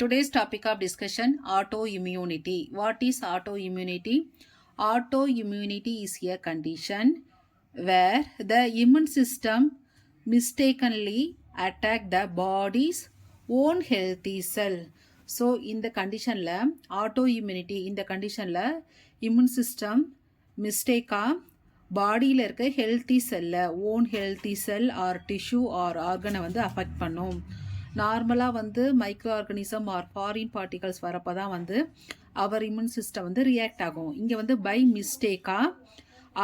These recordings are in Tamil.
Today's topic of discussion, autoimmunity. What is autoimmunity? Autoimmunity is a condition where the immune system mistakenly attack the body's own healthy cell. So இந்த கண்டிஷனில் ஆட்டோஇம்யூனிட்டி இந்த கண்டிஷனில் இம்யூன் சிஸ்டம் மிஸ்டேக்காக பாடியில் இருக்க ஹெல்த்தி செல்லை own healthy cell or tissue or ஆர்கனை வந்து அஃபெக்ட் பண்ணும். நார்மலாக வந்து microorganism or foreign particles வரப்போ தான் வந்து அவர் இம்யூன் சிஸ்டம் வந்து ரியாக்ட் ஆகும். இங்கே வந்து பை மிஸ்டேக்காக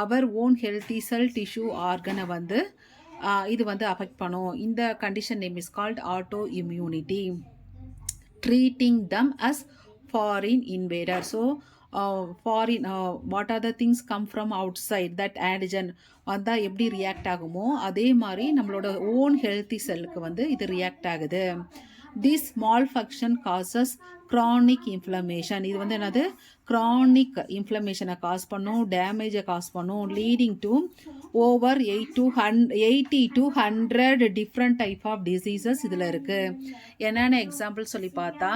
our own healthy cell tissue ஆர்கனை வந்து இது வந்து அஃபெக்ட் பண்ணும். இந்த condition name is called autoimmunity. Treating them as foreign invader. So foreign what are the things come from outside that antigen வந்தால் எப்படி ரியாக்ட் ஆகுமோ அதே மாதிரி நம்மளோட ஓன் ஹெல்த்தி செல்லுக்கு வந்து இது ரியாக்ட் ஆகுது. This small function causes chronic inflammation. இது வந்து என்னது க்ரானிக் இன்ஃப்ளமேஷனை காஸ் பண்ணும், டேமேஜை காஸ் பண்ணும், leading to over 80 to 100 different type of diseases இதில் இருக்குது. என்னென்ன எக்ஸாம்பிள் சொல்லி பார்த்தா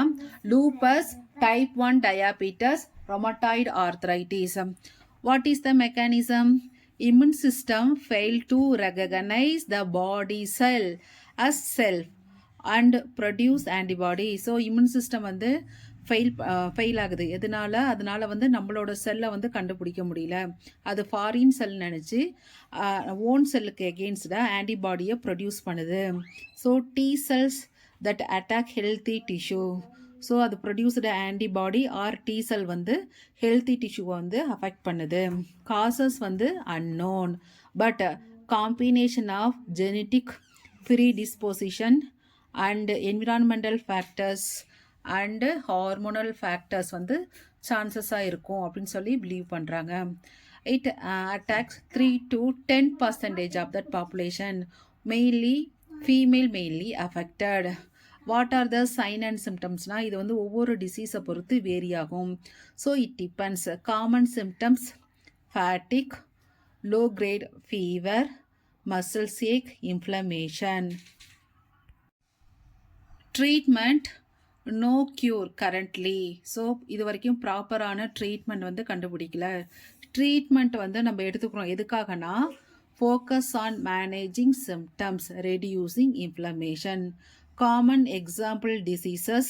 lupus, type 1 diabetes, rheumatoid arthritis. What is the mechanism? Immune system fail to recognize the body cell as self and produce antibody. So immune system வந்து ஃபெயில் ஆகுது. அதனால வந்து நம்மளோட செல்லை வந்து கண்டுபிடிக்க முடியல. அது ஃபாரின் செல் நினச்சி ஓன் செல்லுக்கு எகெயின்ஸ்டாக ஆன்டிபாடியை ப்ரொடியூஸ் பண்ணுது. So T cells that attack healthy tissue. So அது produced antibody or T cell வந்து ஹெல்த்தி டிஷ்யூவை வந்து அஃபெக்ட் பண்ணுது. காசஸ் வந்து unknown, but combination of genetic predisposition and environmental factors and hormonal factors வந்து சான்சஸாக இருக்கும் அப்படின்னு சொல்லி பிலீவ் பண்ணுறாங்க. It attacks 3 to 10% of that population, mainly female mainly affected. What are the sign and சிம்டம்ஸ்னால் இது வந்து ஒவ்வொரு டிசீஸை பொறுத்து வேரி ஆகும். So it depends. Common symptoms fatigue, low grade fever, muscle ache, inflammation. Treatment no cure currently. So இது வரைக்கும் ப்ராப்பரான ட்ரீட்மெண்ட் வந்து கண்டுபிடிக்கல. ட்ரீட்மெண்ட் வந்து நம்ம எடுத்துக்கிறோம் எதுக்காகனா focus on managing symptoms, reducing inflammation. Common example diseases,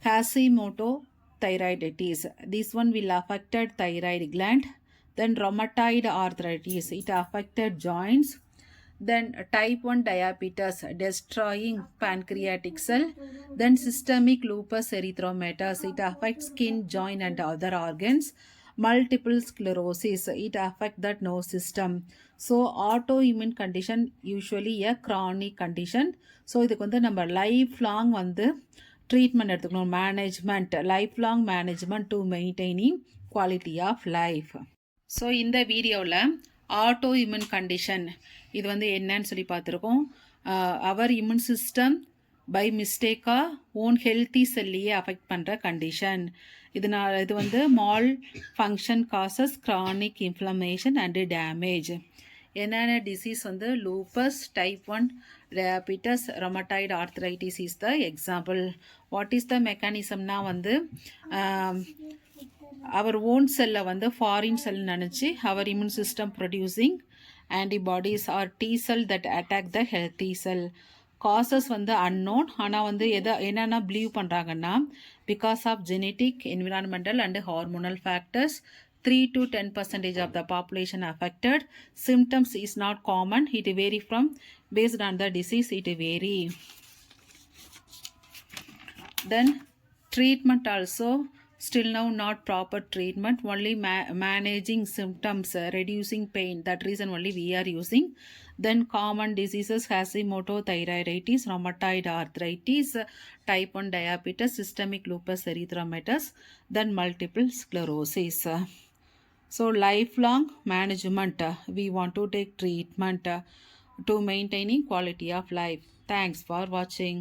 Hashimoto thyroiditis. This one will affected thyroid gland. Then rheumatoid arthritis, it affected joints. Then type 1 diabetes, destroying pancreatic cell. Then systemic lupus erythematosus, it affects skin, joint and other organs. Multiple sclerosis, it affects the nerve system. So autoimmune condition usually a chronic condition. So இதுக்கு வந்து நம்ம லைஃப் லாங் வந்து ட்ரீட்மெண்ட் எடுத்துக்கணும். Management, life long management to maintaining quality of life. So இந்த வீடியோவில் ஆட்டோ இம்யூன் கண்டிஷன் இது வந்து என்னன்னு சொல்லி பார்த்துருக்கோம். அவர் இம்யூன் சிஸ்டம் பை மிஸ்டேக்காக ஓன் ஹெல்த்தி செல்லையே அஃபெக்ட் பண்ணுற கண்டிஷன். இது வந்து malfunction causes chronic inflammation and damage. என்னென்ன டிசீஸ் வந்து lupus, type 1 diabetes, rheumatoid arthritis is the example. What is the மெக்கானிசம்னா வந்து அவர் ஓன் செல்லை வந்து ஃபாரின் செல் நினச்சி our immune system producing antibodies or T cell that attack the healthy cell. Causes வந்து அன்னோன், ஆனால் வந்து என்னென்ன பிலீவ் பண்ணுறாங்கன்னா because of genetic, environmental and hormonal factors, 3 to 10% of the population affected. Symptoms is not common. It vary from based on the disease. It vary. Then treatment also still now not proper treatment. Only managing symptoms, reducing pain. That reason only we are using. Then common diseases Hashimoto thyroiditis, rheumatoid arthritis, type 1 diabetes, systemic lupus erythematosus, then multiple sclerosis. So lifelong management, we want to take treatment to maintaining quality of life. Thanks for watching.